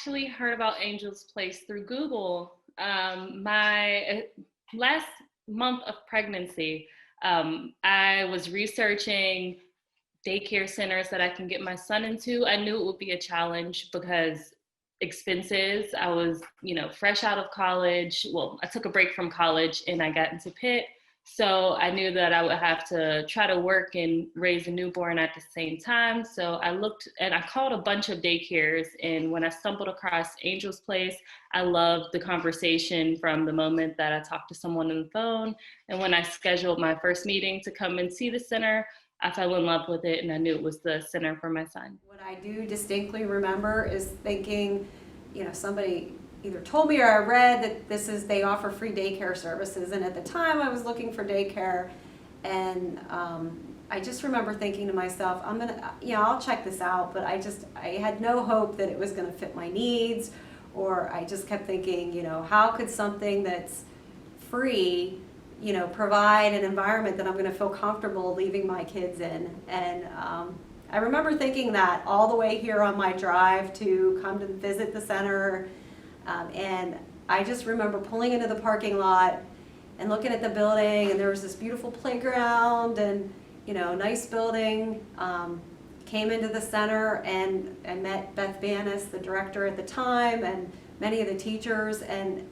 actually heard about Angel's Place through Google. My last month of pregnancy, I was researching daycare centers that I can get my son into. I knew it would be a challenge because expenses. I was, fresh out of college. Well, I took a break from college and I got into Pitt. So I knew that I would have to try to work and raise a newborn at the same time. So I looked and I called a bunch of daycares. And when I stumbled across Angel's Place, I loved the conversation from the moment that I talked to someone on the phone. And when I scheduled my first meeting to come and see the center, I fell in love with it and I knew it was the center for my son. What I do distinctly remember is thinking, somebody either told me or I read that they offer free daycare services, and at the time I was looking for daycare, and I just remember thinking to myself, I'll check this out, but I had no hope that it was going to fit my needs, or I just kept thinking, how could something that's free provide an environment that I'm going to feel comfortable leaving my kids in. And I remember thinking that all the way here on my drive to come to visit the center. And I just remember pulling into the parking lot and looking at the building, and there was this beautiful playground and, nice building. Came into the center and met Beth Bannis, the director at the time, and many of the teachers. And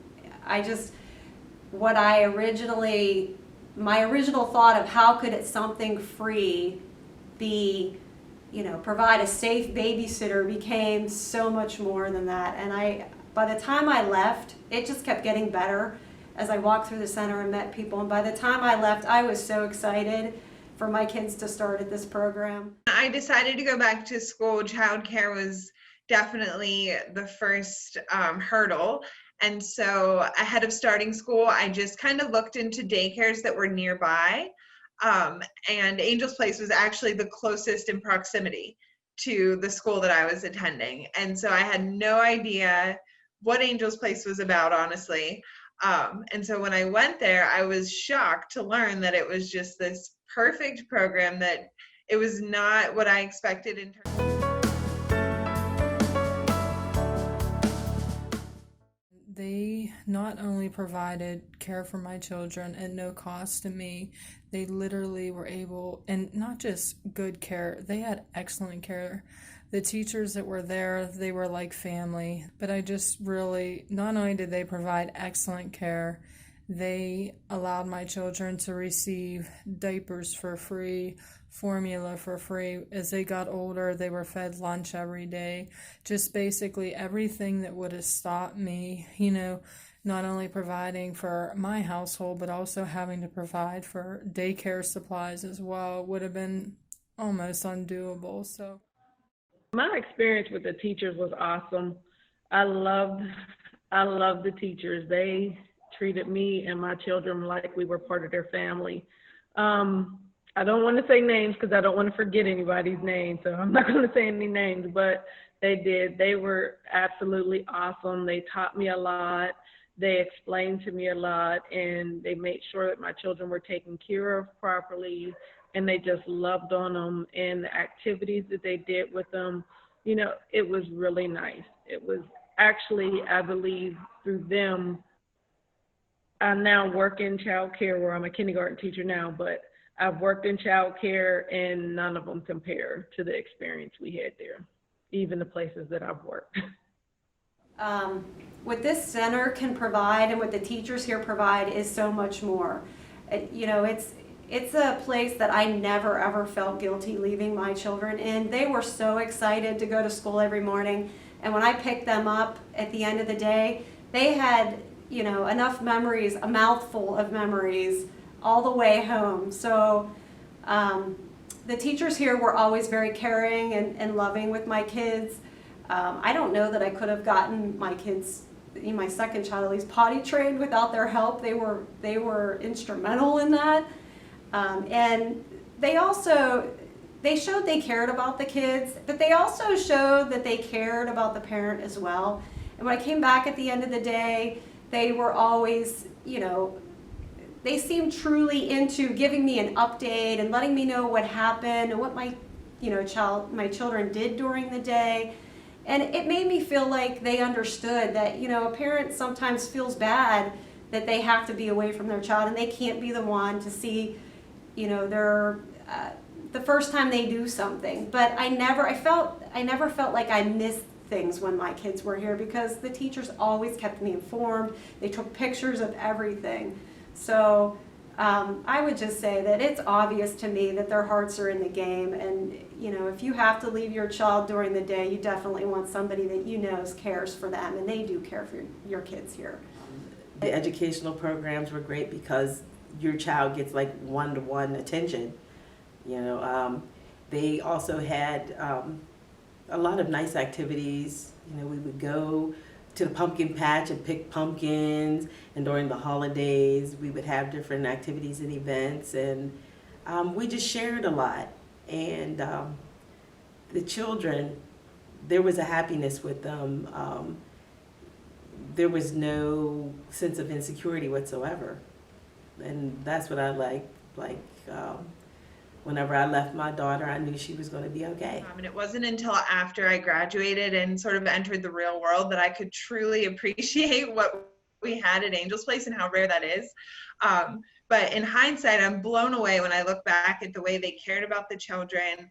my original thought of how could it something free be, provide a safe babysitter became so much more than that. And by the time I left, it just kept getting better as I walked through the center and met people. And by the time I left, I was so excited for my kids to start at this program. I decided to go back to school. Childcare was definitely the first hurdle. And so ahead of starting school, I just kind of looked into daycares that were nearby. And Angel's Place was actually the closest in proximity to the school that I was attending. And so I had no idea what Angel's Place was about, honestly. And so when I went there, I was shocked to learn that it was just this perfect program, that it was not what I expected in terms of. They not only provided care for my children at no cost to me, they literally were able, and not just good care, they had excellent care. The teachers that were there, they were like family. But I just really, not only did they provide excellent care, they allowed my children to receive diapers for free, formula for free. As they got older, they were fed lunch every day. Just basically everything that would have stopped me, not only providing for my household, but also having to provide for daycare supplies as well, would have been almost undoable. So my experience with the teachers was awesome. I loved the teachers. They treated me and my children like we were part of their family. I don't want to say names because I don't want to forget anybody's name, so I'm not going to say any names, but they did. They were absolutely awesome. They taught me a lot. They explained to me a lot, and they made sure that my children were taken care of properly, and they just loved on them, and the activities that they did with them, it was really nice. It was actually, I believe, through them, I now work in child care where I'm a kindergarten teacher now, but I've worked in child care and none of them compare to the experience we had there, even the places that I've worked. What this center can provide and what the teachers here provide is so much more. It's a place that I never ever felt guilty leaving my children in. They were so excited to go to school every morning, and when I picked them up at the end of the day, they had enough memories, a mouthful of memories all the way home. So the teachers here were always very caring and loving with my kids. I don't know that I could have gotten my kids, my second child at least, potty trained without their help. They were instrumental in that. And they showed they cared about the kids, but they also showed that they cared about the parent as well. And when I came back at the end of the day, they were always, they seemed truly into giving me an update and letting me know what happened and what my children did during the day. And it made me feel like they understood that, you know, a parent sometimes feels bad that they have to be away from their child and they can't be the one to see, you know, their the first time they do something. But I never felt like I missed things when my kids were here because the teachers always kept me informed. They took pictures of everything. So I would just say that it's obvious to me that their hearts are in the game, and you know, if you have to leave your child during the day, you definitely want somebody that you know cares for them, and they do care for your kids here. The educational programs were great because your child gets like one-to-one attention. You know, they also had a lot of nice activities. You know, we would go to the pumpkin patch and pick pumpkins, and during the holidays we would have different activities and events, and we just shared a lot. And the children, there was a happiness with them. There was no sense of insecurity whatsoever, and that's what I like. Whenever I left my daughter, I knew she was going to be okay. And it wasn't until after I graduated and sort of entered the real world that I could truly appreciate what we had at Angel's Place and how rare that is. But in hindsight, I'm blown away when I look back at the way they cared about the children,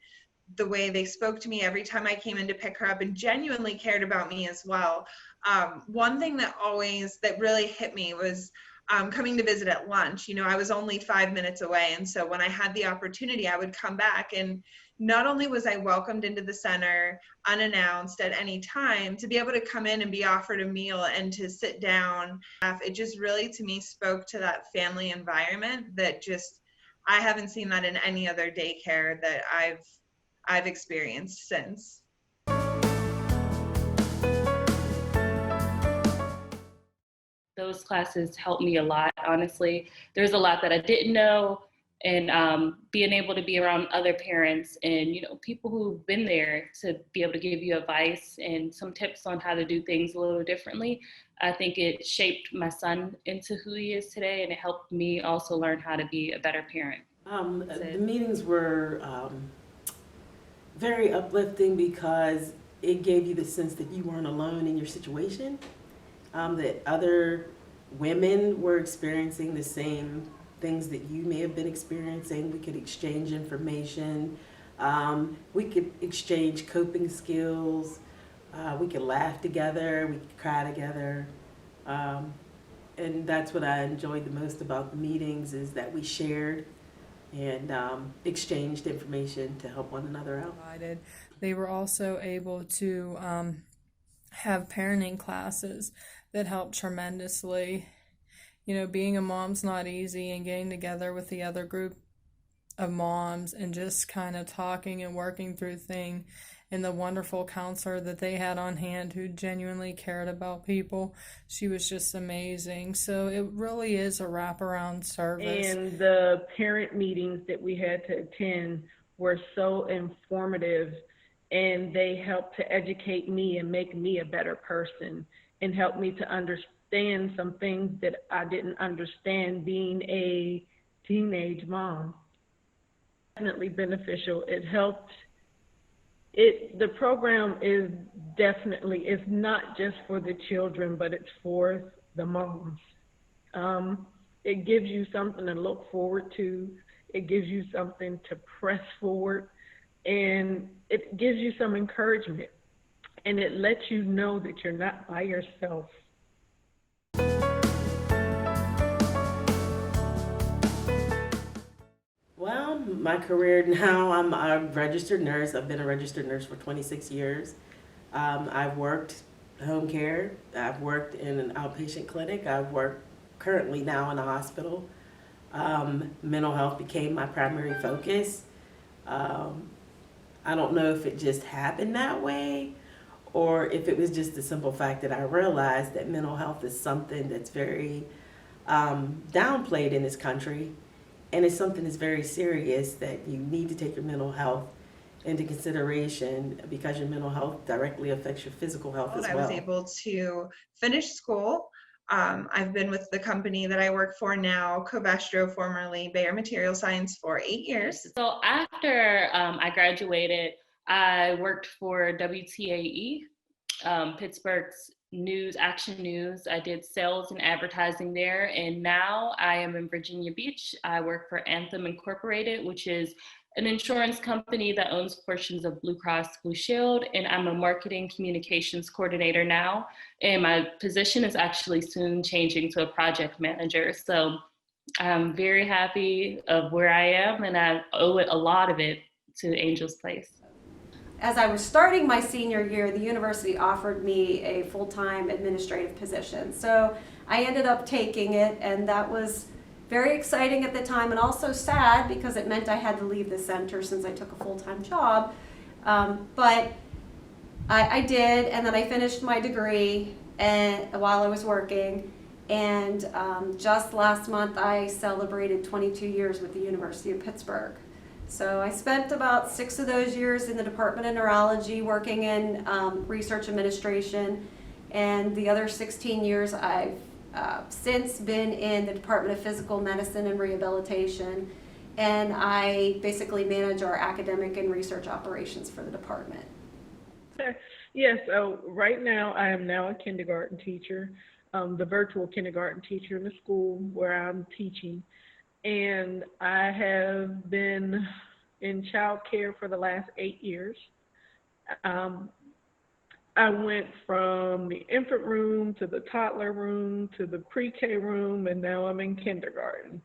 the way they spoke to me every time I came in to pick her up, and genuinely cared about me as well. One thing that really hit me was coming to visit at lunch. You know, I was only 5 minutes away, and so when I had the opportunity, I would come back, and not only was I welcomed into the center unannounced at any time, to be able to come in and be offered a meal and to sit down, it just really to me spoke to that family environment that just, I haven't seen that in any other daycare that I've experienced since. Those classes helped me a lot, honestly. There's a lot that I didn't know, and being able to be around other parents and, you know, people who've been there to be able to give you advice and some tips on how to do things a little differently. I think it shaped my son into who he is today, and it helped me also learn how to be a better parent. The meetings were very uplifting because it gave you the sense that you weren't alone in your situation. That other women were experiencing the same things that you may have been experiencing. We could exchange information. We could exchange coping skills. We could laugh together. We could cry together. And that's what I enjoyed the most about the meetings, is that we shared and exchanged information to help one another out. They were also able to have parenting classes that helped tremendously. You know, being a mom's not easy, and getting together with the other group of moms and just kind of talking and working through things, and the wonderful counselor that they had on hand who genuinely cared about people. She was just amazing. So it really is a wraparound service. And the parent meetings that we had to attend were so informative, and they helped to educate me and make me a better person, and help me to understand some things that I didn't understand being a teenage mom. Definitely beneficial. It helped. The program is definitely, it's not just for the children, but it's for the moms. It gives you something to look forward to. It gives you something to press forward, and it gives you some encouragement. And it lets you know that you're not by yourself. Well, my career now, I'm a registered nurse. I've been a registered nurse for 26 years. I've worked home care. I've worked in an outpatient clinic. I've worked currently now in a hospital. Mental health became my primary focus. I don't know if it just happened that way, or if it was just the simple fact that I realized that mental health is something that's very downplayed in this country, and it's something that's very serious, that you need to take your mental health into consideration, because your mental health directly affects your physical health as well. I was able to finish school. I've been with the company that I work for now, Covestro, formerly Bayer Material Science, for 8 years. So after I graduated, I worked for WTAE Pittsburgh's news, Action News. I did sales and advertising there. And now I am in Virginia Beach. I work for Anthem Incorporated, which is an insurance company that owns portions of Blue Cross Blue Shield. And I'm a marketing communications coordinator now. And my position is actually soon changing to a project manager. So I'm very happy of where I am, and I owe it a lot of it to Angel's Place. As I was starting my senior year, the university offered me a full-time administrative position. So I ended up taking it, and that was very exciting at the time and also sad because it meant I had to leave the center since I took a full-time job. But I did, and then I finished my degree while I was working. And just last month, I celebrated 22 years with the University of Pittsburgh. So I spent about 6 of those years in the Department of Neurology working in research administration, and the other 16 years I've since been in the Department of Physical Medicine and Rehabilitation, and I basically manage our academic and research operations for the department. Yes, so right now I am now a kindergarten teacher, the virtual kindergarten teacher in the school where I'm teaching. And I have been in child care for the last 8 years. I went from the infant room to the toddler room to the pre-K room, and now I'm in kindergarten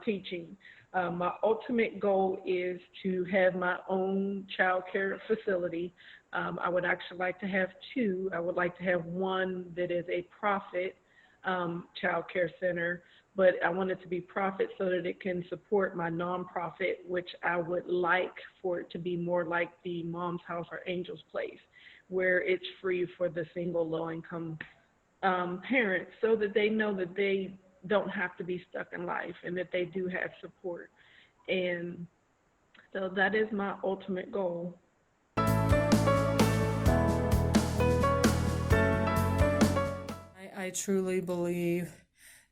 teaching. My ultimate goal is to have my own child care facility. I would actually like to have 2. I would like to have one that is a profit child care center, but I want it to be profit so that it can support my nonprofit, which I would like for it to be more like the Mom's House or Angel's Place, where it's free for the single low-income parents so that they know that they don't have to be stuck in life and that they do have support. And so that is my ultimate goal. I truly believe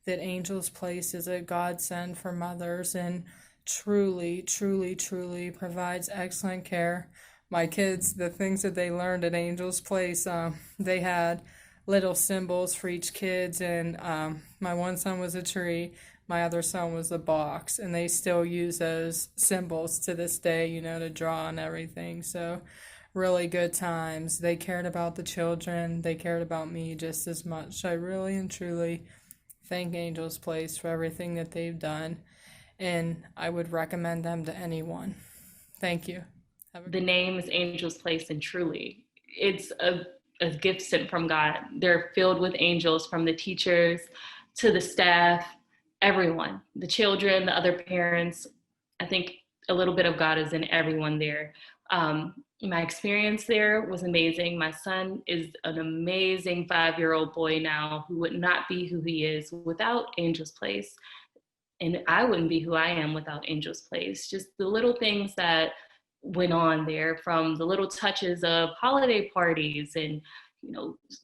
that Angel's Place is a godsend for mothers and truly, truly, truly provides excellent care. My kids, the things that they learned at Angel's Place, they had little symbols for each kids, and my one son was a tree, my other son was a box, and they still use those symbols to this day, to draw and everything. So really good times. They cared about the children. They cared about me just as much. I really and truly thank Angel's Place for everything that they've done, and I would recommend them to anyone. Thank you. The name is Angel's Place, and truly, it's a gift sent from God. They're filled with angels, from the teachers to the staff, everyone, the children, the other parents. I think a little bit of God is in everyone there. My experience there was amazing. My son is an amazing 5-year-old boy now who would not be who he is without Angel's Place. And I wouldn't be who I am without Angel's Place. Just the little things that went on there, from the little touches of holiday parties and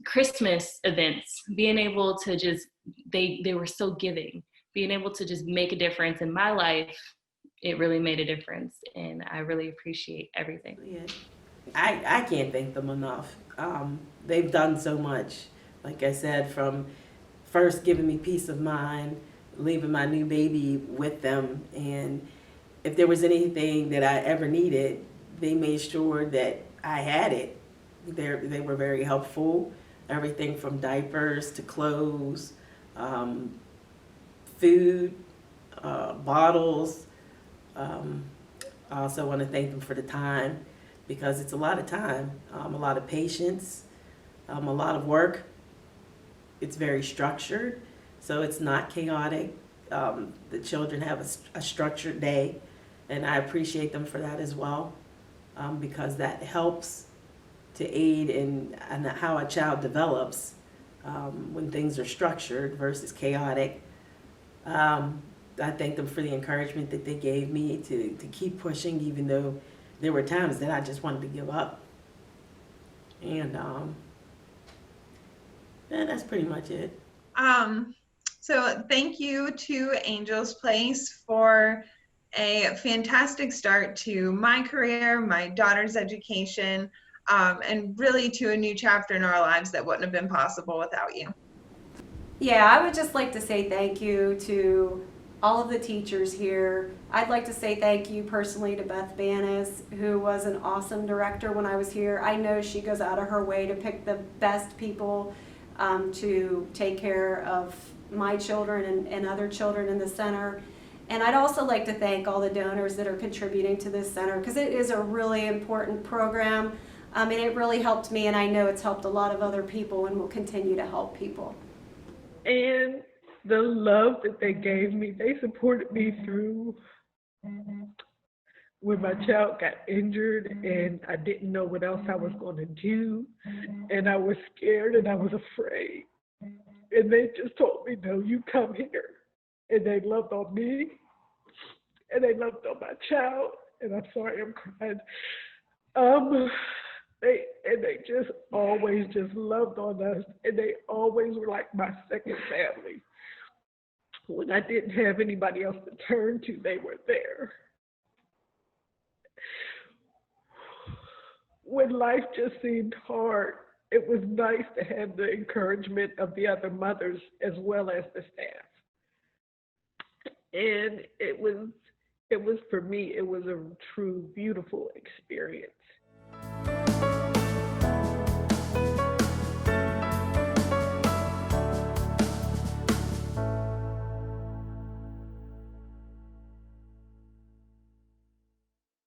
Christmas events, being able to just, they were so giving, being able to just make a difference in my life. It really made a difference, and I really appreciate everything. Yeah. I can't thank them enough. They've done so much. Like I said, from first giving me peace of mind, leaving my new baby with them, and if there was anything that I ever needed, they made sure that I had it. They were very helpful. Everything from diapers to clothes, food, bottles. I also want to thank them for the time, because it's a lot of time, a lot of patience, a lot of work. It's very structured, so it's not chaotic. The children have a structured day, and I appreciate them for that as well, because that helps to aid in how a child develops when things are structured versus chaotic. I thank them for the encouragement that they gave me to keep pushing, even though there were times that I just wanted to give up. And that's pretty much it. So thank you to Angel's Place for a fantastic start to my career, my daughter's education. and really to a new chapter in our lives that wouldn't have been possible without you. Yeah, I would just like to say thank you to all of the teachers here. I'd like to say thank you personally to Beth Banis, who was an awesome director when I was here. I know she goes out of her way to pick the best people to take care of my children and other children in the center. And I'd also like to thank all the donors that are contributing to this center, because it is a really important program, and it really helped me, and I know it's helped a lot of other people and will continue to help people. And the love that they gave me, they supported me through when my child got injured and I didn't know what else I was going to do. And I was scared and I was afraid. And they just told me, no, you come here. And they loved on me and they loved on my child. And I'm sorry, I'm crying. They just always just loved on us, and they always were like my second family. When I didn't have anybody else to turn to, they were there. When life just seemed hard, it was nice to have the encouragement of the other mothers as well as the staff. And it was for me, it was a true beautiful experience.